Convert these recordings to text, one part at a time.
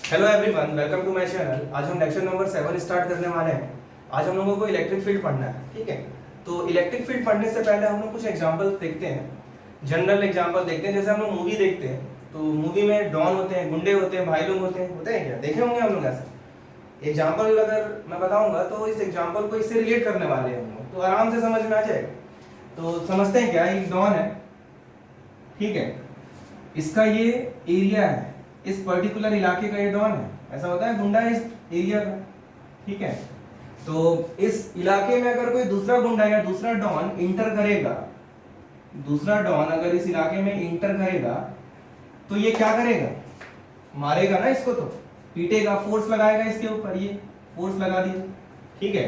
Hello everyone, welcome to my channel. आज हम lecture number 7 start करने वाले हैं। आज हम लोगों को इलेक्ट्रिक फील्ड पढ़ना है, ठीक है। तो इलेक्ट्रिक फील्ड पढ़ने से पहले हम लोग कुछ एग्जांपल देखते हैं, जनरल एग्जांपल देखते हैं। जैसे हम लोग मूवी देखते हैं तो मूवी में डॉन होते हैं, गुंडे होते हैं, भाई लोग होते हैं क्या, देखे होंगे हम लोग ऐसे। एग्जाम्पल अगर मैं बताऊंगा तो इस एग्जाम्पल को इससे रिलेट करने वाले हैं हम लोग, तो आराम से समझ में आ जाएगा। तो समझते हैं क्या, एक डॉन है, ठीक है। इसका ये एरिया है, इस पर्टिकुलर इलाके का ये डॉन है। ऐसा होता है, गुंडा इस एरिया का, ठीक है। तो इस इलाके में अगर कोई दूसरा गुंडा या दूसरा डॉन इंटर करेगा, दूसरा डॉन अगर इस इलाके में इंटर करेगा तो ये क्या करेगा, मारेगा ना इसको, तो पीटेगा, फोर्स लगाएगा इसके ऊपर, ये फोर्स लगा दिया, ठीक है।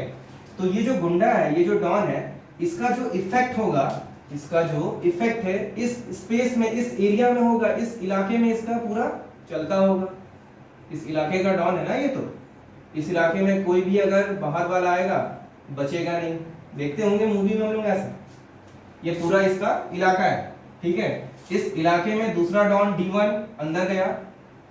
तो ये जो गुंडा है, ये जो डॉन है, इसका जो इफेक्ट होगा, इसका जो इफेक्ट है इस स्पेस में, इस एरिया में होगा, इस इलाके में इसका पूरा चलता होगा। इस इलाके का डॉन है ना ये, तो इस इलाके में कोई भी अगर बाहर वाला आएगा बचेगा नहीं। देखते होंगे मूवी में हम लोग ऐसा, ये पूरा इसका इलाका है, ठीक है। इस इलाके में दूसरा डॉन D1 अंदर गया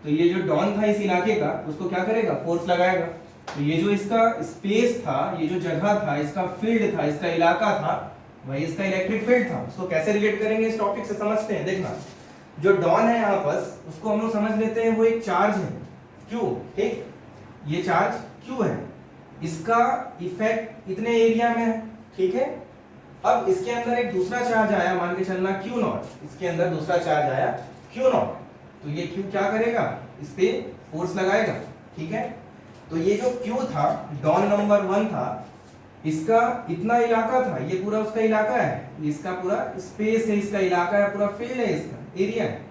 तो ये जो डॉन था इस इलाके का, उसको क्या करेगा, फोर्स लगाएगा। तो ये जो इसका स्पेस था, ये जो जगह था, इसका फील्ड था, इसका इलाका था, वही इसका इलेक्ट्रिक फील्ड था। उसको कैसे रिलेट करेंगे इस टॉपिक से समझते हैं। देखना, जो डॉन है यहाँ पर, उसको हम लोग समझ लेते हैं वो एक चार्ज है, क्यों, ठीक। ये चार्ज क्यों है, इसका इफेक्ट इतने एरिया में है, ठीक है। अब इसके अंदर एक दूसरा चार्ज आया, मान के चलना Q0, इसके अंदर दूसरा चार्ज आया Q0, तो ये Q क्या करेगा, इस पे फोर्स लगाएगा, ठीक है। तो ये जो Q था, डॉन नंबर 1 था, इसका इतना इलाका था, ये पूरा उसका इलाका है, इसका पूरा स्पेस है, इसका इलाका है, पूरा फील्ड है, इसका एरिया है।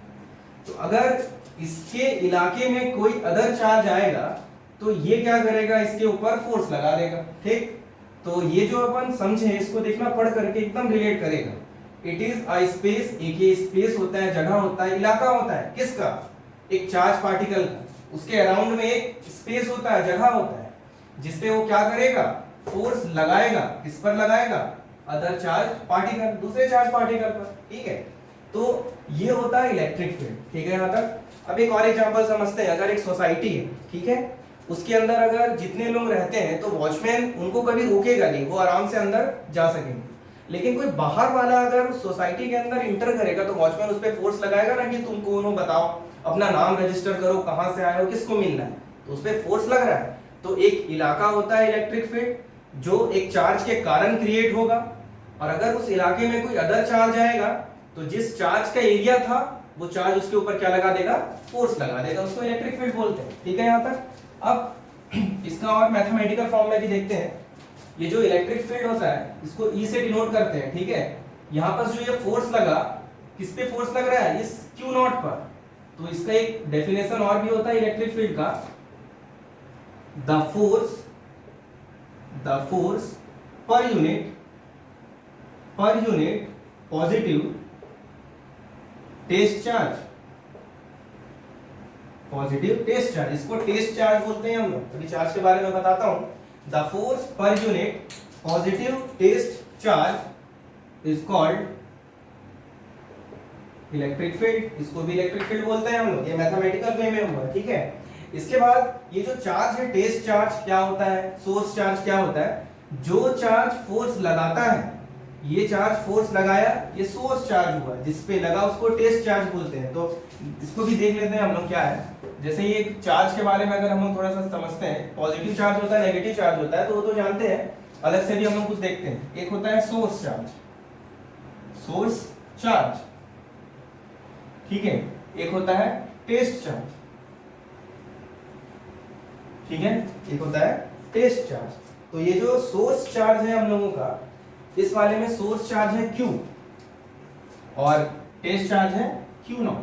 तो अगर इसके इलाके में कोई अदर चार्ज आएगा तो ये क्या करेगा, इसके ऊपर फोर्स लगा देगा, ठीक। तो ये जो अपन समझे, इसको देखना पढ़ करके एकदम रिलेट करेगा। इट इज अ स्पेस, एक ये स्पेस होता है, जगह होता है, इलाका होता है, किसका, एक चार्ज पार्टिकल का। उसके अराउंड में एक स्पेस होता है, जगह होता है, जिसपे वो क्या करेगा, फोर्स लगाएगा। किस पर लगाएगा, अदर चार्ज पार्टिकल, दूसरे चार्ज पार्टिकल पर, ठीक है। तो ये होता है इलेक्ट्रिक फील्ड, ठीक है यहाँ तक। अब एक और एग्जांपल समझते हैं। अगर एक सोसाइटी है, ठीक है, उसके अंदर अगर जितने लोग रहते हैं तो वॉचमैन उनको कभी रोकेगा नहीं, वो आराम से अंदर जा सकेंगे। लेकिन कोई बाहर वाला अगर सोसाइटी के अंदर इंटर करेगा तो वॉचमैन उस पर फोर्स लगाएगा ना, कि तुम कौन हो, बताओ, अपना नाम रजिस्टर करो, कहां से आए हो, किसको मिलना है, तो उस पर फोर्स लग रहा है। तो एक इलाका होता है इलेक्ट्रिक फील्ड, जो एक चार्ज के कारण क्रिएट होगा। और अगर उस इलाके में कोई अदर चार्ज आएगा तो जिस चार्ज का एरिया था वो चार्ज उसके ऊपर क्या लगा देगा, फोर्स लगा देगा, उसको इलेक्ट्रिक फील्ड बोलते हैं, ठीक है यहाँ तक। अब इसका और मैथमेटिकल फॉर्म में भी देखते हैं। ये जो इलेक्ट्रिक फील्ड होता है इसको E से डिनोट करते हैं, ठीक है। यहाँ पर जो ये फोर्स लगा, किस पे फोर्स लग रहा है, इस Q0 पर। तो इसका एक डेफिनेशन और भी होता है इलेक्ट्रिक फील्ड का, the force per unit positive test charge, positive test charge, इसको टेस्ट चार्ज बोलते हैं हम लोग। अभी चार्ज के बारे में बताता हूं। The force per unit positive test charge is called electric field, इसको भी इलेक्ट्रिक फील्ड बोलते हैं हम लोग। ये मैथमेटिकल वे में हुआ, ठीक है। इसके बाद ये जो चार्ज है, टेस्ट चार्ज क्या होता है, सोर्स चार्ज क्या होता है, जो चार्ज फोर्स लगाता है, ये चार्ज फोर्स लगाया, ये सोर्स चार्ज हुआ, जिस पे लगा उसको टेस्ट चार्ज बोलते हैं। तो इसको भी देख लेते हैं हम लोग क्या है। जैसे ये चार्ज के बारे में अगर हम लोग थोड़ा सा समझते हैं, पॉजिटिव चार्ज होता है, नेगेटिव चार्ज होता है, तो वो तो जानते हैं। अलग से भी हम लोग कुछ देखते हैं। एक होता है सोर्स चार्ज, ठीक है। एक होता है टेस्ट चार्ज, ठीक है, एक होता है टेस्ट चार्ज। तो ये जो सोर्स चार्ज है हम लोगों का, इस वाले में सोर्स चार्ज है Q और टेस्ट चार्ज है Q0।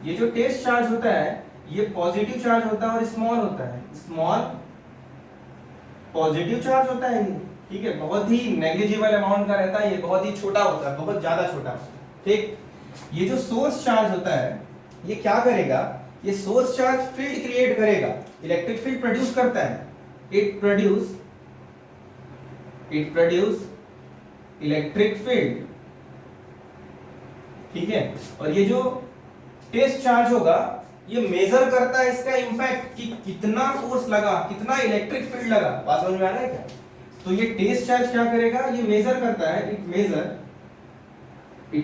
ये जो टेस्ट चार्ज होता है ये पॉजिटिव चार्ज होता है और स्मॉल होता है, स्मॉल पॉजिटिव चार्ज होता है ये, ठीक है। बहुत ही नेग्लिजिबल अमाउंट का रहता है, ये बहुत ही छोटा होता है, बहुत ज्यादा छोटा, ठीक। ये जो सोर्स चार्ज होता है ये क्या करेगा, ये सोर्स चार्ज फील्ड क्रिएट करेगा, इलेक्ट्रिक फील्ड प्रोड्यूस करता है। इट प्रोड्यूस इलेक्ट्रिक फील्ड, ठीक है। और ये जो टेस्ट चार्ज होगा ये मेजर करता है इसका इंपैक्ट कि कितना फोर्स लगा, कितना इलेक्ट्रिक फील्ड लगा। बात समझ में आ रहा है क्या? तो ये टेस्ट चार्ज क्या करेगा, ये मेजर करता है, it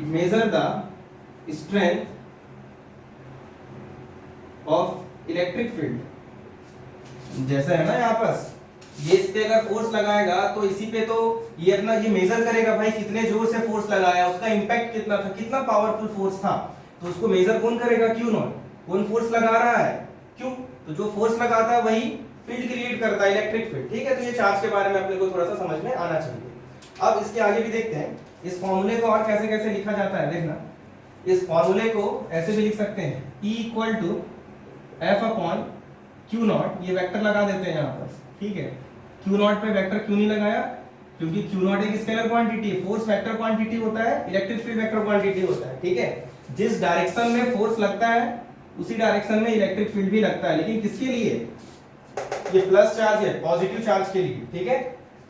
measure the strength of electric field. जैसे है ना यहाँ पास, ये इस पे अगर फोर्स लगाएगा तो इसी पे तो ये अपना ये मेजर करेगा भाई कितने जोर से फोर्स लगाया, उसका इंपैक्ट कितना था, कितना पावरफुल फोर्स था। तो उसको मेजर कौन करेगा, क्यू नॉट। कौन फोर्स लगा रहा है, क्यों, तो जो फोर्स लगाता है वही फील्ड क्रिएट करता है, इलेक्ट्रिक फील्ड। ठीक है, तो ये चार्ज के बारे में अपने को थोड़ा सा समझ में आना चाहिए। अब इसके आगे भी देखते हैं इस फॉर्मूले को और कैसे कैसे लिखा जाता है। देखना, इस फॉर्मूले को ऐसे भी लिख सकते हैं, E equal to F upon Q naught. ये वेक्टर लगा देते हैं यहाँ पर, ठीक है। क्यू नॉट पे वेक्टर क्यों नहीं लगाया, क्योंकि क्यू नॉट एक स्केलर क्वांटिटी है, फोर्स वेक्टर क्वांटिटी होता है, इलेक्ट्रिक फील्ड वेक्टर क्वांटिटी होता है। ठीक है, जिस डायरेक्शन में फोर्स लगता है उसी डायरेक्शन में इलेक्ट्रिक फील्ड भी लगता है, लेकिन किसके लिए, ये प्लस चार्ज है, पॉजिटिव चार्ज के लिए। ठीक है,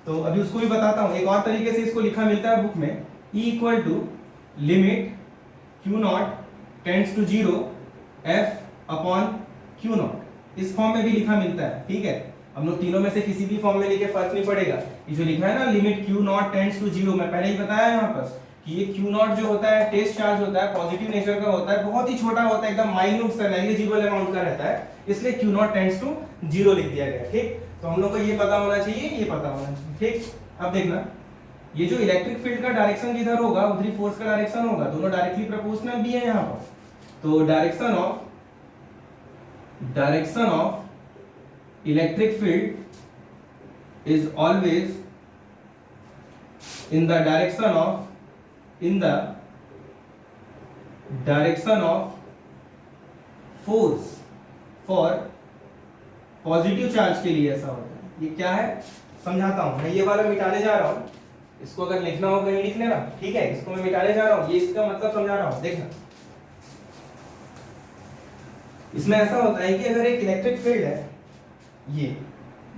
तो अभी उसको भी बताता हूं। एक और तरीके से इसको लिखा मिलता है बुक में, E equal to limit Q naught tends to 0 F upon Q naught. इस फॉर्म में भी लिखा मिलता है। ठीक है, हम लोग तीनों में से किसी भी फॉर्म में लिखे फर्क नहीं पड़ेगा। ये जो लिखा है ना limit Q naught tends to 0, मैं पहले ही बताया यहाँ पर कि ये क्यू नॉट जो होता है टेस्ट चार्ज होता है, पॉजिटिव नेचर का होता है, बहुत ही छोटा होता है, एकदम माइन्यूट सा नेग्लिजिबल अमाउंट का रहता है, इसलिए क्यू नॉट टेंड्स टू 0 लिख दिया गया। ठीक, तो हम लोग को ये पता होना चाहिए, ये पता होना चाहिए। ठीक, अब देखना, ये जो इलेक्ट्रिक फील्ड का डायरेक्शन जिधर होगा उधर ही फोर्स का डायरेक्शन होगा, दोनों डायरेक्टली प्रोपोर्शनल भी है यहाँ पर। तो direction of electric field is always in the direction of force for positive charge के लिए ऐसा होता है। ये क्या है समझाता हूं मैं, ये वाला मिटाने जा रहा हूं, इसको अगर लिखना हो कहीं लिख लेना। ठीक है, इसको मैं मिटाने जा रहा हूं, ये इसका मतलब समझा रहा हूं। देखना, इसमें ऐसा होता है कि अगर एक इलेक्ट्रिक फील्ड है, ये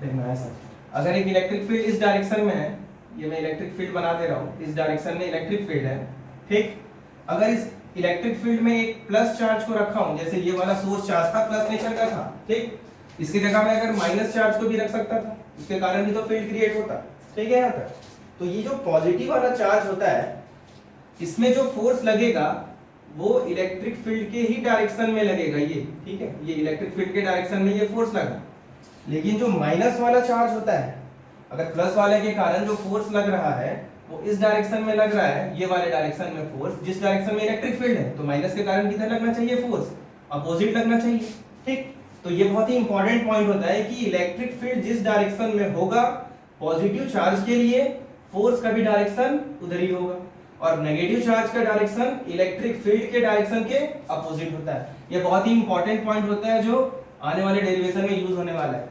देखना ऐसा, अगर एक इलेक्ट्रिक फील्ड इस डायरेक्शन में है, ये मैं इलेक्ट्रिक फील्ड बना दे रहा हूं, इस डायरेक्शन में इलेक्ट्रिक फील्ड है। ठीक, अगर इस इलेक्ट्रिक फील्ड में एक प्लस चार्ज को रखा हूं, जैसे ये वाला सोर्स चार्ज था, प्लस नेचर का था। ठीक, इसकी जगह में अगर माइनस चार्ज को भी रख सकता था, इसके कारण भी तो फील्ड क्रिएट होता। ठीक है, यहाँ तक। तो ये जो पॉजिटिव वाला चार्ज होता है, इसमें जो फोर्स लगेगा वो इलेक्ट्रिक फील्ड के ही डायरेक्शन में लगेगा। ये ठीक है, ये इलेक्ट्रिक फील्ड के डायरेक्शन में ये फोर्स लगा। लेकिन जो माइनस वाला चार्ज होता है, अगर प्लस वाले के कारण जो फोर्स लग रहा है वो इस डायरेक्शन में लग रहा है, ये वाले डायरेक्शन में फोर्स, जिस डायरेक्शन में इलेक्ट्रिक फील्ड है, तो माइनस के कारण किधर लगना चाहिए, फोर्स अपोजिट लगना चाहिए। ठीक, तो ये बहुत ही इंपॉर्टेंट पॉइंट होता है कि इलेक्ट्रिक फील्ड जिस डायरेक्शन में होगा पॉजिटिव चार्ज के लिए, फोर्स का भी डायरेक्शन उधर ही होगा, और नेगेटिव चार्ज का डायरेक्शन इलेक्ट्रिक फील्ड के डायरेक्शन के अपोजिट होता है। ये बहुत ही इंपॉर्टेंट पॉइंट होता है जो आने वाले डेरिवेशन में यूज होने वाला है।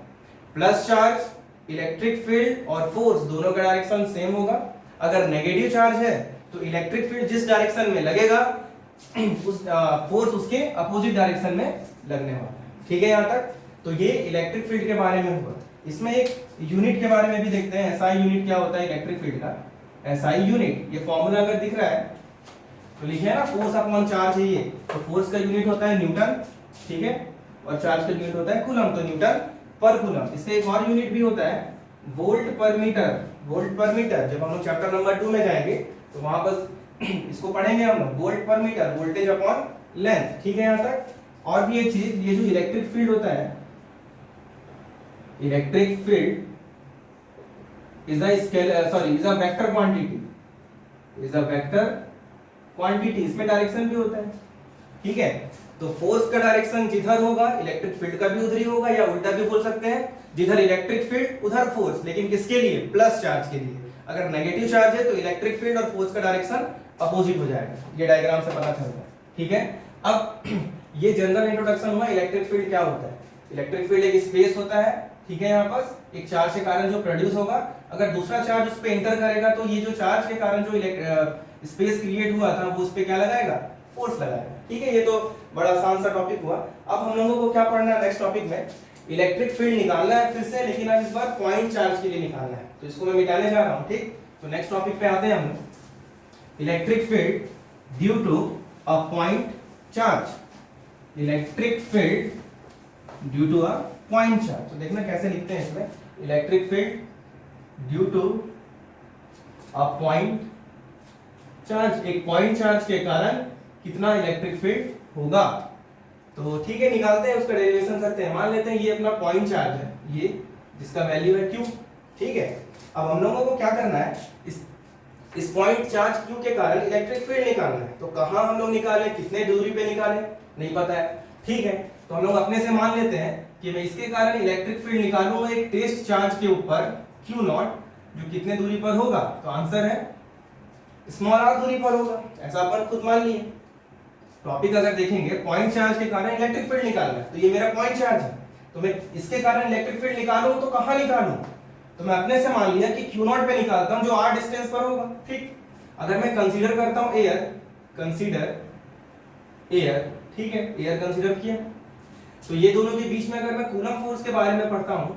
प्लस चार्ज, इलेक्ट्रिक फील्ड और फोर्स दोनों का डायरेक्शन सेम होगा। अगर नेगेटिव चार्ज है तो इलेक्ट्रिक फील्ड जिस डायरेक्शन में लगेगा उस फोर्स उसके अपोजिट डायरेक्शन में लगने वाला है। ठीक है, यहाँ तक। तो ये इलेक्ट्रिक फील्ड के बारे में हुआ। इसमें एक यूनिट के बारे में भी देखते हैं, एसआई यूनिट क्या होता है इलेक्ट्रिक फील्ड का। एसआई यूनिट, ये फॉर्मूला अगर दिख रहा है तो लिखे है ना, फोर्स अपॉन चार्ज है ये, तो फोर्स का यूनिट होता है न्यूटन। ठीक है, और चार्ज का यूनिट होता है कूलम, तो न्यूटन पर कूलम। इसका एक और यूनिट भी होता है वोल्ट पर मीटर। वोल्ट पर मीटर जब हम लोग चैप्टर नंबर 2 में जाएंगे तो वहां पर इसको पढ़ेंगे हम लोग, वोल्ट पर मीटर, वोल्टेज अपॉन लेंथ। ठीक है, यहाँ तक। और भी एक चीज, ये जो इलेक्ट्रिक फील्ड होता है, electric field is a vector quantity, इसमें डायरेक्शन भी होता है। ठीक है, तो फोर्स का डायरेक्शन जिधर होगा इलेक्ट्रिक फील्ड का भी उधर ही होगा, या उल्टा भी बोल सकते हैं, जिधर इलेक्ट्रिक फील्ड उधर फोर्स, लेकिन किसके लिए, प्लस चार्ज के लिए। अगर नेगेटिव चार्ज है तो इलेक्ट्रिक फील्ड और फोर्स का डायरेक्शन अपोजिट हो जाएगा। ये डायग्राम से पता चलता है। ठीक है, अब ये जनरल इंट्रोडक्शन हुआ इलेक्ट्रिक फील्ड क्या होता है। इलेक्ट्रिक फील्ड एक स्पेस होता है। ठीक है, यहाँ पास एक चार्ज के कारण जो प्रोड्यूस होगा, अगर दूसरा चार्ज उस पर एंटर करेगा तो ये जो चार्ज के कारण जो स्पेस क्रिएट हुआ था वो उस पर क्या लगाएगा, फोर्स लगाएगा। ठीक है, ये तो बड़ा आसान सा टॉपिक हुआ। अब हम लोगों को क्या पढ़ना है नेक्स्ट टॉपिक में, इलेक्ट्रिक फील्ड निकालना है फिर से, लेकिन अब इस बार पॉइंट चार्ज के लिए निकालना है, तो इसको मैं मिटाने जा रहा हूँ। ठीक, तो नेक्स्ट टॉपिक पे आते हैं हम लोग, electric field due to a point charge. Electric field due to a point charge. तो देखना कैसे लिखते हैं इसमें, electric field due to a point charge, एक पॉइंट चार्ज के कारण कितना इलेक्ट्रिक फील्ड होगा। तो ठीक है, निकालते हैं, उसका डेरिवेशन करते हैं। मान लेते हैं ये अपना पॉइंट चार्ज है, ये जिसका वैल्यू है Q, ठीक है। अब हम लोगों को क्या करना है, इस पॉइंट चार्ज Q के कारण इलेक्ट्रिक फील्ड निकालना है। तो कहाँ हम लोग निकालें, कितने दूरी पे निकालें, नहीं पता है, ठीक है। तो हम लोग अपने से मान लेते हैं कि मैं इसके कारण इलेक्ट्रिक फील्ड निकालूंगा एक टेस्ट चार्ज के ऊपर Q0, जो कितने दूरी पर होगा। तो आंसर है स्मॉल r दूरी पर होगा, ऐसा अपन खुद मान लिए। टॉपिक अगर देखेंगे, पॉइंट चार्ज के कारण इलेक्ट्रिक फील्ड निकालना है, तो ये मेरा पॉइंट चार्ज है, तो मैं इसके कारण इलेक्ट्रिक फील्ड निकालूं तो कहां निकालूं, तो मैं अपने से मान लिया कि Q0 पे निकालता हूं, जो r डिस्टेंस पर होगा, ठीक। अगर मैं कंसीडर करता हूं एयर, कंसीडर एयर, ठीक है, एयर कंसीडर किया, तो ये दोनों के बीच में अगर मैं कूलम फोर्स के बारे में पढ़ता हूं,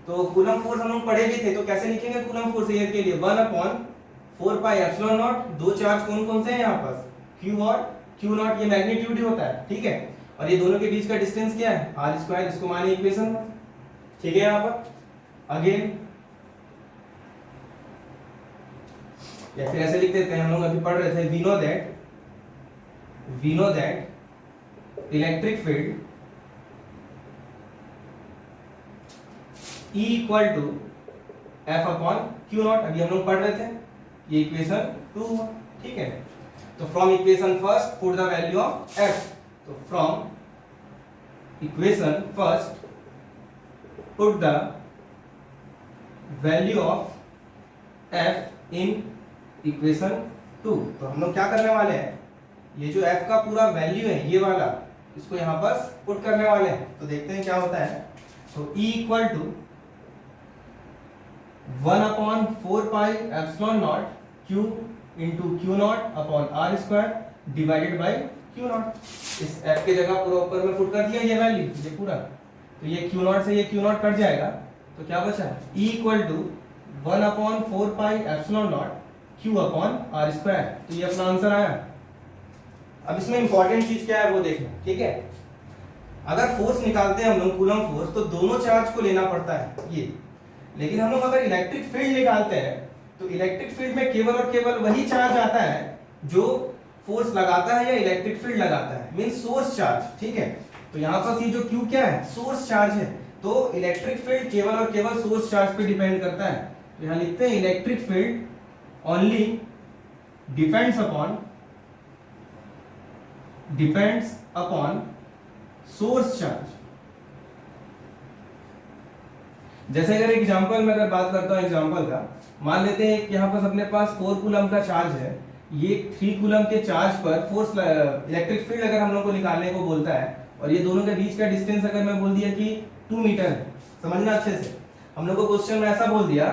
तो कूलम फोर्स हम लोग पढ़े भी थे, तो कैसे लिखेंगे कूलम फोर्स एयर के लिए, 1/4 पाई एप्सिलॉन नॉट। दो चार्ज कौन कौन से हैं यहाँ पास, Q और Q0, ये मैग्नीट्यूड ही होता है, ठीक है। और ये दोनों के बीच का डिस्टेंस क्या है, r², इसको माने इक्वेशन, ठीक है। यहाँ पर अगेन, या फिर ऐसे लिख देते हैं, हम लोग अभी पढ़ रहे थे, we know that electric field E equal to F/Q0, अभी हम लोग पढ़ रहे थे, ये इक्वेशन 2 हुआ, ठीक है। तो from equation first put the value of F, तो from equation first put the value of F in equation 2। तो हम लोग क्या करने वाले हैं, ये जो F का पूरा वैल्यू है ये वाला, इसको यहाँ पर पुट करने वाले हैं। तो देखते हैं क्या होता है। तो E equal to 1/4 pi epsilon naught Q into Q0 upon r² divided by Q0। इस F के जगह पूरा ऊपर में पुट कर दिया ये वैल्यू, ये पूरा, तो ये Q0 से ये Q0 कट जाएगा, तो क्या बचा, E equal to 1/4 pi epsilon naught Q upon r²। तो ये अपना आंसर आया। अब इसमें इंपॉर्टेंट चीज क्या है वो देखना, ठीक है। अगर फोर्स निकालते हैं हम लोग कूलम फोर्स, तो दोनों चार्ज को लेना पड़ता है ये, लेकिन हम लोग अगर इलेक्ट्रिक फील्ड निकालते हैं तो इलेक्ट्रिक फील्ड में केवल और केवल वही चार्ज आता है जो फोर्स लगाता है या इलेक्ट्रिक फील्ड लगाता है, मीन सोर्स चार्ज, ठीक है। तो यहाँ पर ये जो Q क्या है, सोर्स चार्ज है, तो इलेक्ट्रिक फील्ड केवल और केवल सोर्स चार्ज पे डिपेंड करता है। तो यहाँ लिखते हैं electric field only depends upon source charge. जैसे अगर एग्जांपल में अगर बात करता हूं एग्जांपल का, मान लेते हैं कि यहाँ पर अपने पास 4 कूलम का चार्ज है, ये 3 कूलम के चार्ज पर फोर्स इलेक्ट्रिक फील्ड अगर हम लोग को निकालने को बोलता है, और ये दोनों के बीच का डिस्टेंस अगर मैं बोल दिया कि 2 मीटर है, समझना अच्छे से, हम लोग को क्वेश्चन में ऐसा बोल दिया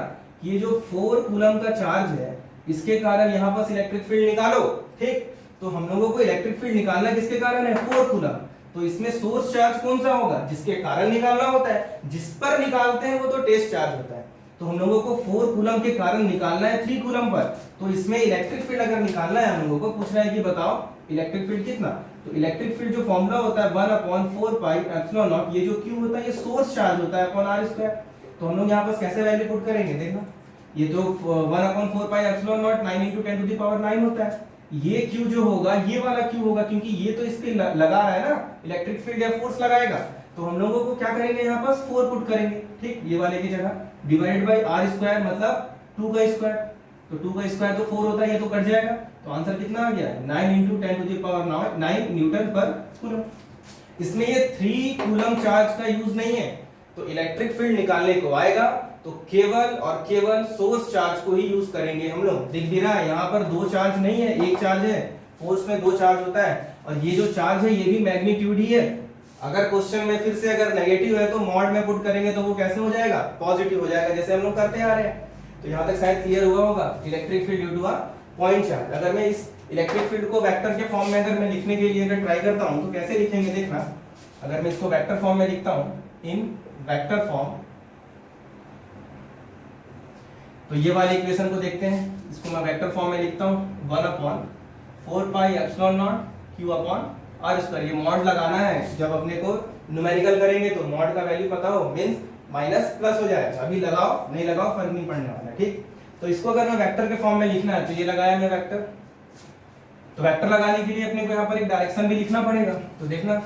कि ये जो 4 कूलम का चार्ज है इसके कारण यहाँ पर इलेक्ट्रिक फील्ड निकालो, ठीक। तो हम लोगों को इलेक्ट्रिक फील्ड निकालना किसके कारण है, 4 कूलम। तो इसमें सोर्स चार्ज कौन सा होगा, जिसके कारण निकालना होता है, जिस पर निकालते हैं वो तो टेस्ट चार्ज होता है। तो हम लोगों को 4 कूलम के कारण निकालना है 3 कूलम पर, तो इसमें इलेक्ट्रिक फील्ड अगर निकालना है, हम लोगों को पूछना है कि बताओ इलेक्ट्रिक फील्ड कितना। तो इलेक्ट्रिक फील्ड जो फॉर्मूला होता है 1/4 पाई एप्सिलॉन नॉट, ये जो Q होता है ये सोर्स चार्ज होता है अपॉन r²। तो हम लोग यहाँ पर कैसे वैल्यू पुट करेंगे, देखना, ये तो 1/4 पाई एप्सिलॉन नॉट 9 × 10⁻⁹ होता है, ये Q जो होगा ये वाला Q होगा, क्योंकि ये तो इस पे लगा रहा है ना, इलेक्ट्रिक फील्ड या फोर्स लगाएगा। तो हम लोगों को क्या करेंगे, यहाँ पर 4 पुट करेंगे, ठीक, ये वाले की जगह, डिवाइडेड बाय r² मतलब 2 का स्क्वायर, तो 2 का स्क्वायर तो 4 होता है, ये तो कट जाएगा। तो आंसर कितना आ गया, 9 × 10⁻⁹ न्यूटन पर कूलम। इसमें ये 3 कूलम चार्ज का यूज नहीं है, तो इलेक्ट्रिक फील्ड निकालने को आएगा तो केवल और केवल सोर्स चार्ज को ही यूज करेंगे हम लोग। दिख भी रहा है यहाँ पर 2 चार्ज नहीं है, एक चार्ज है, फोर्स में 2 चार्ज होता है, और ये जो चार्ज है ये भी मैग्नीट्यूड ही है। अगर क्वेश्चन में फिर से अगर नेगेटिव है तो मॉड में पुट करेंगे तो वो कैसे हो जाएगा, पॉजिटिव हो जाएगा, जैसे हम लोग करते आ रहे हैं। तो यहाँ तक शायद क्लियर हुआ होगा, electric field due to a point charge. अगर मैं इस इलेक्ट्रिक फील्ड को वेक्टर के फॉर्म में अगर मैं लिखने के लिए अगर ट्राई करता हूँ तो कैसे लिखेंगे, देखना, अगर मैं इसको वेक्टर फॉर्म में लिखता हूँ, इन वेक्टर फॉर्म, तो ये वाले इक्वेशन को देखते हैं, इसको मैं वेक्टर फॉर्म में लिखता हूँ 1/4 pi epsilon naught Q upon R square, ये मॉड लगाना है जब अपने को न्यूमेरिकल करेंगे तो मॉड का वैल्यू पता हो मींस माइनस प्लस हो जाएगा, अभी लगाओ नहीं लगाओ फर्क नहीं पड़ने वाला, ठीक। तो इसको अगर मैं वेक्टर के फॉर्म में लिखना है तो ये लगाया मैं वेक्टर, तो वेक्टर लगाने के लिए अपने को यहाँ पर एक डायरेक्शन भी लिखना पड़ेगा। तो देखना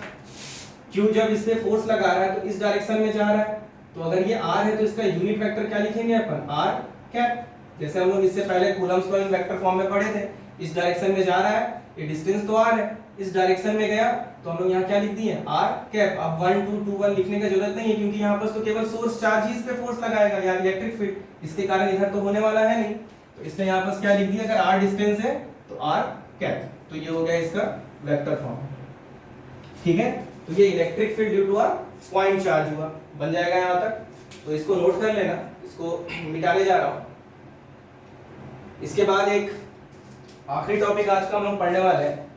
Q जब इस पे फोर्स लगा रहा है तो इस डायरेक्शन में जा रहा है, तो अगर ये R है तो इसका यूनिट वेक्टर क्या लिखेंगे अपन, R कैप, जैसे हम लोग इससे पहले Coulomb's law in vector form में पढ़े थे। इस डायरेक्शन में जा रहा है, ये डिस्टेंस तो R है, इस डायरेक्शन में गया तो हम लोग यहाँ क्या लिख दिए R कैप। अब 1 2 2 1 लिखने की जरूरत नहीं है क्योंकि यहाँ पर तो केवल सोर्स चार्ज ही इस पे फोर्स लगाएगा या इलेक्ट्रिक फील्ड, इसके कारण इधर तो होने वाला है नहीं, तो इसने यहाँ पर क्या लिख दिया, अगर R डिस्टेंस है तो R कैप, तो ये हो गया इसका वेक्टर फॉर्म, ठीक है। तो ये electric field due to a point charge हुआ, बन जाएगा यहाँ तक। तो इसको नोट कर लेना, इसको मिटाने जा रहा हूँ। इसके बाद एक आखिरी टॉपिक आज का हम लोग पढ़ने वाले हैं।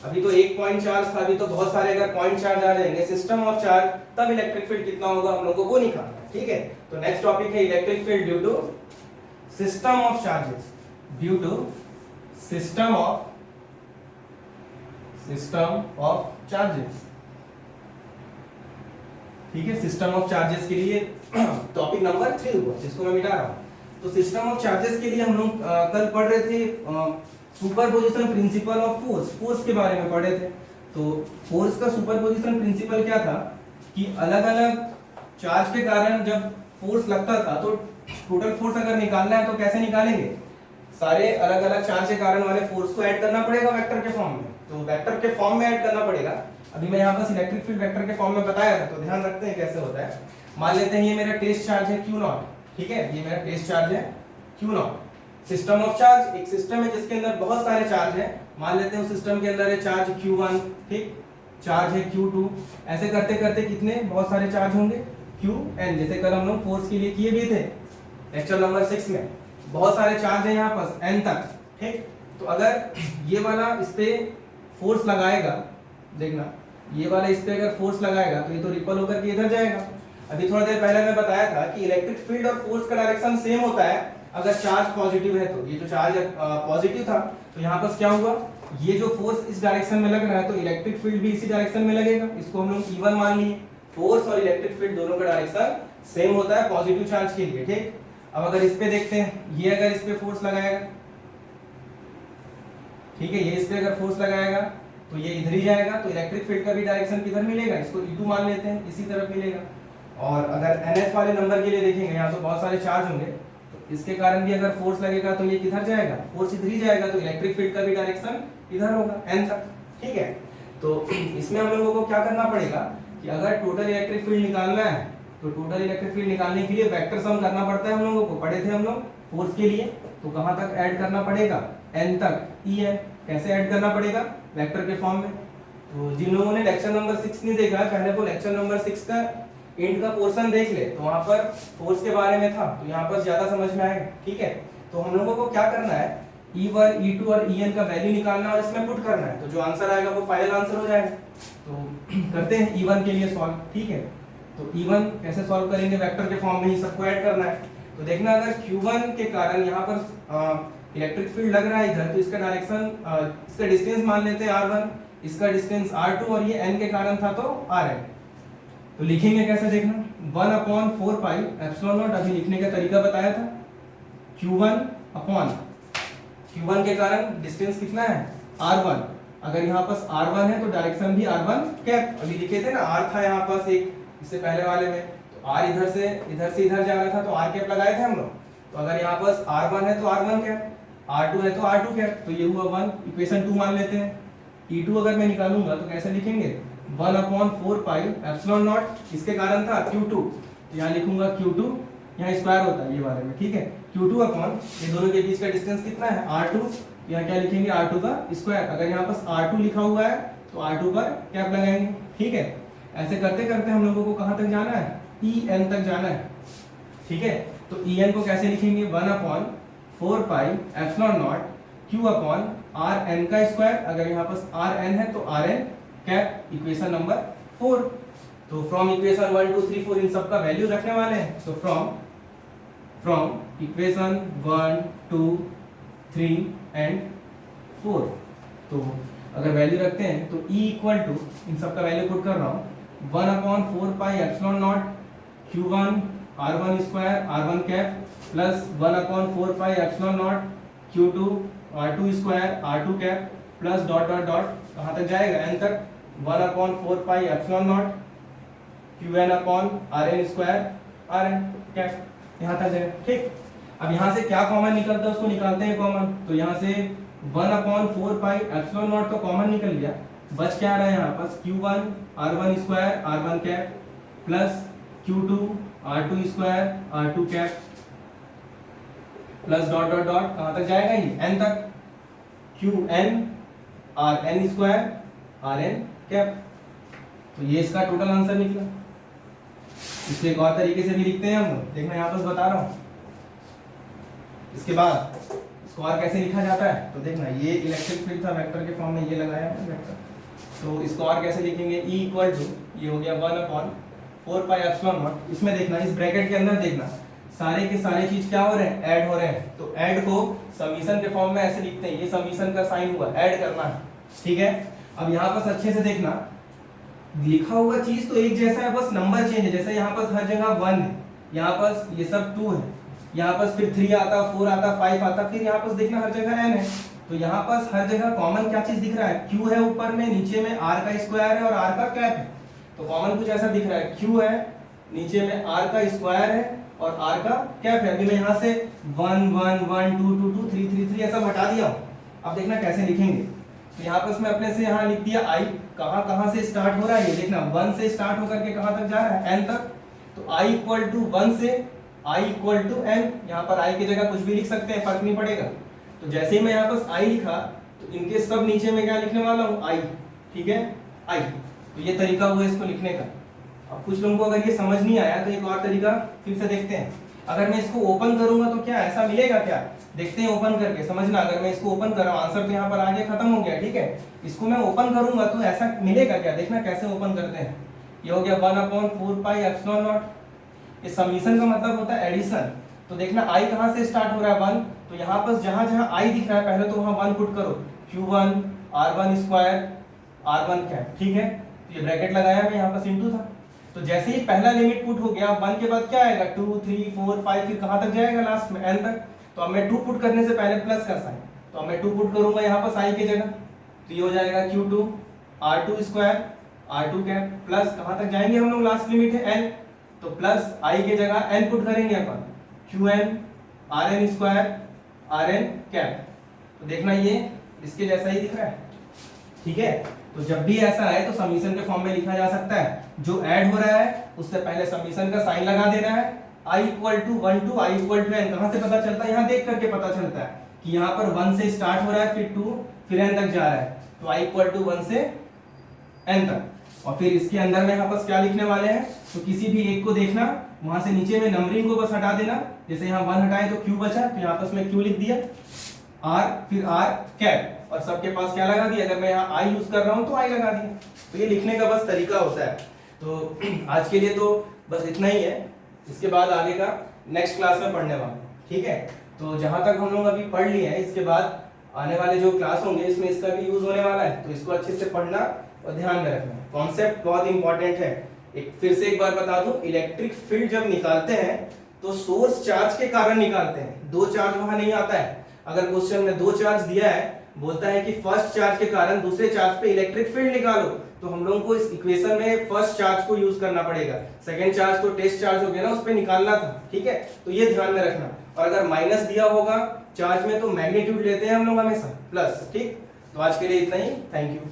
अभी तो एक पॉइंट चार्ज था, अभी तो बहुत सारे अगर पॉइंट चार्ज आ जाएंगे सिस्टम ऑफ चार्ज, तब इलेक्ट्रिक फील्ड कितना होगा हम लोग को वो निकालना है, ठीक है। तो नेक्स्ट टॉपिक है electric field due to system of charges, due to system of charges, ठीक है। सिस्टम ऑफ चार्जेस के लिए टॉपिक नंबर 3 हुआ जिसको मैं मिटा रहा हूँ। तो सिस्टम ऑफ चार्जेस के लिए हम लोग कल पढ़ रहे थे सुपरपोजिशन प्रिंसिपल ऑफ फोर्स के बारे में पढ़े थे। तो फोर्स का सुपरपोजिशन प्रिंसिपल क्या था कि अलग अलग चार्ज के कारण जब फोर्स लगता था तो टोटल फोर्स अगर निकालना है तो कैसे निकालेंगे, सारे अलग अलग चार्ज के कारण वाले फोर्स को ऐड करना पड़ेगा वेक्टर के फॉर्म में, तो वेक्टर के फॉर्म में ऐड करना पड़ेगा। अभी मैं यहाँ पर इलेक्ट्रिक फील्ड वेक्टर के फॉर्म में बताया था, तो ध्यान रखते हैं कैसे होता है। मान लेते हैं ये मेरा टेस्ट चार्ज है Q0, ठीक है, ये मेरा टेस्ट चार्ज है Q0। सिस्टम ऑफ चार्ज एक सिस्टम है जिसके अंदर बहुत सारे चार्ज हैं, मान लेते हैं उस सिस्टम के अंदर है चार्ज Q1, ठीक, चार्ज है Q2, ऐसे करते करते कितने बहुत सारे चार्ज होंगे Qn, जैसे कल हम लोग फोर्स के लिए किए भी थे लेक्चर नंबर 6 में, बहुत सारे चार्ज है यहाँ पर n तक, ठीक। तो अगर ये वाला इस पे फोर्स लगाएगा, देखना ये वाला इस पे अगर फोर्स लगाएगा तो ये तो रिपल होकर के इधर जाएगा। अभी थोड़ा देर पहले मैं बताया था कि इलेक्ट्रिक फील्ड और फोर्स का डायरेक्शन सेम होता है अगर चार्ज पॉजिटिव है, तो ये जो चार्ज पॉजिटिव था तो यहाँ पर क्या हुआ, ये जो फोर्स इस डायरेक्शन में लग रहा है तो इलेक्ट्रिक फील्ड भी इसी डायरेक्शन में लगेगा, इसको हम लोग E1 मान लिए। फोर्स और इलेक्ट्रिक फील्ड दोनों का डायरेक्शन सेम होता है पॉजिटिव चार्ज के लिए, ठीक। अब अगर इस पे देखते हैं, ये अगर इस पे फोर्स लगाएगा, ठीक है, ये इस पे अगर फोर्स लगाएगा तो ये इधर ही जाएगा, तो इलेक्ट्रिक फील्ड का भी डायरेक्शन किधर मिलेगा, इसको E2 मान लेते हैं, इसी तरफ मिलेगा। और अगर NH वाले नंबर के लिए देखेंगे, यहाँ तो बहुत सारे चार्ज होंगे, तो इसके कारण भी अगर फोर्स लगेगा तो ये किधर जाएगा, फोर्स इधर ही जाएगा, तो इलेक्ट्रिक फील्ड का भी डायरेक्शन इधर होगा N तक, ठीक है। तो इसमें हम लोगों को क्या करना पड़ेगा कि अगर टोटल इलेक्ट्रिक फील्ड निकालना है तो टोटल इलेक्ट्रिक फील्ड निकालने के लिए वेक्टर सम करना पड़ता है हम लोगों को, पढ़े थे हम लोग फोर्स के लिए। तो कहाँ तक ऐड करना पड़ेगा, N तक En, कैसे ऐड करना पड़ेगा, वेक्टर के फॉर्म में। तो जिन लोगों ने लेक्चर नंबर 6 नहीं देखा, पहले वो लेक्चर नंबर 6 का एंड का पोर्शन देख ले, तो वहां पर फोर्स के बारे में था, तो यहाँ पर ज्यादा समझ में आएगा, ठीक है। तो हम लोगों को क्या करना है, E1 E2 और En का वैल्यू निकालना है और इसमें पुट करना है, तो जो आंसर आएगा वो फाइनल आंसर हो जाएगा। तो करते हैं E1 के लिए सॉल्व, ठीक है। तो E1 कैसे सॉल्व करेंगे, वेक्टर के फॉर्म में ही सबको ऐड करना है। तो देखना अगर Q1 के कारण यहाँ पर इलेक्ट्रिक फील्ड लग रहा है इधर, तो इसका डायरेक्शन इसका डिस्टेंस मान लेते हैं R1, इसका डिस्टेंस R2 और ये N के कारण था तो Rn। तो लिखेंगे कैसे, देखना 1/4 पाई एप्सिलॉन नॉट, अभी लिखने का तरीका बताया था। Q1 के कारण डिस्टेंस कितना है R1, अगर यहाँ पास R1 है तो डायरेक्शन भी R1 कैप, अभी लिखे थे ना R था यहाँ पास एक इससे पहले वाले में, तो R इधर से इधर जा रहा था तो R कैप लगाए थे हम लोग। तो अगर यहाँ पास R1 है तो R1 कैप, R2 है तो R2 कैप, तो ये हुआ 1, इक्वेशन 2 मान लेते हैं। E2 अगर मैं निकालूंगा तो कैसे लिखेंगे, 1/4 पाई एप्सिलॉन नॉट, इसके कारण था Q2, तो यहाँ लिखूंगा Q2, यहाँ स्क्वायर होता है ये बारे में, ठीक है। Q2 अपॉन ये दोनों के बीच का डिस्टेंस कितना है R2, यहाँ क्या लिखेंगे R2 का स्क्वायर, अगर यहाँ पास R2 लिखा हुआ है तो R2 पर कैप लगाएंगे, ठीक है। ऐसे करते करते हम लोगों को कहाँ तक जाना है, En तक जाना है, ठीक है। तो En को कैसे लिखेंगे, 1/4 pi epsilon naught Q upon Rn का स्क्वायर, अगर यहाँ पास Rn है तो Rn कैप, इक्वेशन नंबर 4। तो फ्रॉम इक्वेशन 1 2 3 4 इन सब का वैल्यू रखने वाले हैं। तो फ्रॉम इक्वेशन 1 2 3 एंड 4, तो अगर वैल्यू रखते हैं तो E इक्वल टू, इन सब का वैल्यू पुट कर रहा हूँ, 1/4 epsilon not Q1 R1 square R1 cap plus 1/4 epsilon not Q2 R2 square R2 cap plus dot dot dot कहाँ तक जाएगा, n तक, 1/4 epsilon not Qn upon Rn square Rn cap, यहाँ तक जाएगा। ठीक, अब यहाँ से क्या कॉमन निकलता है उसको निकालते हैं कॉमन। तो यहाँ से 1/4 एप्सिलॉन नॉट तो कॉमन निकल गया, बच क्या रहा है यहाँ पास, Q1 R1 square R1 cap plus Q2 R2 square R2 cap plus dot dot dot कहाँ तक जाएगा, ये n तक, Qn Rn square Rn cap. तो ये इसका टोटल आंसर निकला। इसको एक और तरीके से भी लिखते हैं हम, देखना यहाँ पर बता रहा हूँ। इसके बाद इसको और कैसे लिखा जाता है, तो देखना ये इलेक्ट्रिक फील्ड था, वेक्टर के फॉर्म में ये लगाया है वेक्टर, तो इसको और कैसे लिखेंगे, E इक्वल टू, ये हो गया 1/4 एप्सिलॉन नॉट। इसमें देखना, इस ब्रैकेट के अंदर देखना, सारे के सारे चीज क्या हो रहे हैं, ऐड हो रहे हैं। तो ऐड को समीशन के फॉर्म में ऐसे लिखते हैं, ये समीशन का साइन हुआ, ऐड करना है, ठीक है। अब यहाँ पर अच्छे से देखना, लिखा हुआ चीज तो एक जैसा है, बस नंबर चेंज है। जैसे यहाँ पर हर जगह 1 है, यहाँ पर ये सब 2 है, यहाँ पर फिर 3 आता, 4 आता, 5 आता, फिर यहाँ पर देखना हर जगह n है। तो यहाँ पर हर जगह कॉमन क्या चीज दिख रहा है, q है ऊपर में, नीचे में r का स्क्वायर है और r का कैप है। तो कॉमन कुछ ऐसा दिख रहा है, q है, नीचे में r का स्क्वायर है और r का कैप है। अभी मैं यहाँ से 1 1 1 2 2 2 3 3 3 ऐसा हटा दिया हूँ। अब देखना कैसे लिखेंगे, तो यहाँ पर मैं अपने से यहाँ लिख दिया i, कहाँ से स्टार्ट हो रहा है, ये देखना 1 से स्टार्ट होकर के कहाँ तक जा रहा है, n तक। तो i इक्वल टू 1 से i इक्वल टू n, यहाँ पर i की जगह कुछ भी लिख सकते हैं, फर्क नहीं पड़ेगा। तो जैसे ही मैं यहाँ पर i लिखा, तो इनके सब नीचे में क्या लिखने वाला हूँ, i, ठीक है, i। तो ये तरीका हुआ इसको लिखने का। अब कुछ लोगों को अगर ये समझ नहीं आया तो एक और तरीका फिर से देखते हैं। अगर मैं इसको ओपन करूंगा तो क्या ऐसा मिलेगा क्या, देखते हैं ओपन करके, समझना। अगर मैं इसको ओपन कर रहा हूँ, आंसर तो यहाँ पर आगे खत्म हो गया, ठीक है। इसको मैं ओपन करूंगा तो ऐसा मिलेगा क्या, देखना कैसे ओपन करते हैं। ये हो गया 1/4 एप्सिलॉन नॉट। इस समीशन का मतलब होता है एडिशन। तो देखना i कहाँ से स्टार्ट हो रहा है, 1। तो यहाँ पर जहाँ जहाँ i दिख रहा है पहले तो वहाँ 1 पुट करो, Q1 R1 square R1 cap, ठीक है। तो ये ब्रैकेट लगाया मैं, यहाँ पर इनटू था। तो जैसे ही पहला लिमिट पुट हो गया, 1 के बाद क्या आएगा, 2 3 4 5, फिर कहाँ तक जाएगा, लास्ट में n तक। तो अब मैं 2 पुट करने से पहले प्लस का साइन, तो अब मैं 2 पुट करूंगा यहाँ पर साइन की जगह, तो ये हो जाएगा Q2 R2 square R2 cap plus कहाँ तक जाएंगे हम लोग, लास्ट लिमिट है n, तो प्लस i की जगह n पुट करेंगे अपन, Qn Rn square Rn cap. तो देखना ये इसके जैसा ही दिख रहा है, ठीक है। तो जब भी ऐसा है तो समीशन के फॉर्म में लिखा जा सकता है, जो ऐड हो रहा है उससे पहले समीशन का साइन लगा देना है। i equal to 1 to i equal to n, कहाँ से पता चलता है, यहाँ देख करके पता चलता है कि यहाँ पर 1 से स्टार्ट हो रहा है, फिर 2, फिर n तक जा रहा है। तो i इक्वल टू 1 से n तक। और फिर इसके अंदर में यहाँ पर क्या लिखने वाले हैं, तो किसी भी एक को देखना, वहां से नीचे में नंबरिंग को बस हटा देना। जैसे यहाँ 1 हटाए तो q बचा, तो यहाँ पर मैं q लिख दिया, r फिर r कैप, और सबके पास क्या लगा दिया, अगर मैं यहाँ i यूज कर रहा हूँ तो i लगा दिया। तो ये लिखने का बस तरीका होता है। तो आज के लिए तो बस इतना ही है, इसके बाद आगे का नेक्स्ट क्लास में पढ़ने वाले, ठीक है। तो जहां तक हम लोग अभी पढ़ लिए हैं, इसके बाद आने वाले जो क्लास होंगे इसमें इसका भी यूज होने वाला है, तो इसको अच्छे से पढ़ना और ध्यान में रखना। कॉन्सेप्ट बहुत इंपॉर्टेंट है। फिर से एक बार बता दूं, इलेक्ट्रिक फील्ड जब निकालते हैं तो सोर्स चार्ज के कारण निकालते हैं, दो चार्ज वहां नहीं आता है। अगर क्वेश्चन में 2 चार्ज दिया है, बोलता है कि फर्स्ट चार्ज के कारण दूसरे चार्ज पे इलेक्ट्रिक फील्ड निकालो, तो हम लोगों को इस इक्वेशन में फर्स्ट चार्ज को यूज करना पड़ेगा। सेकंड चार्ज तो टेस्ट चार्ज हो गया ना, उस पे निकालना था, ठीक है। तो ये ध्यान में रखना। और अगर माइनस दिया होगा चार्ज में तो मैग्नीट्यूड लेते हैं हम लोग हमेशा प्लस, ठीक। तो आज के लिए इतना ही, थैंक यू।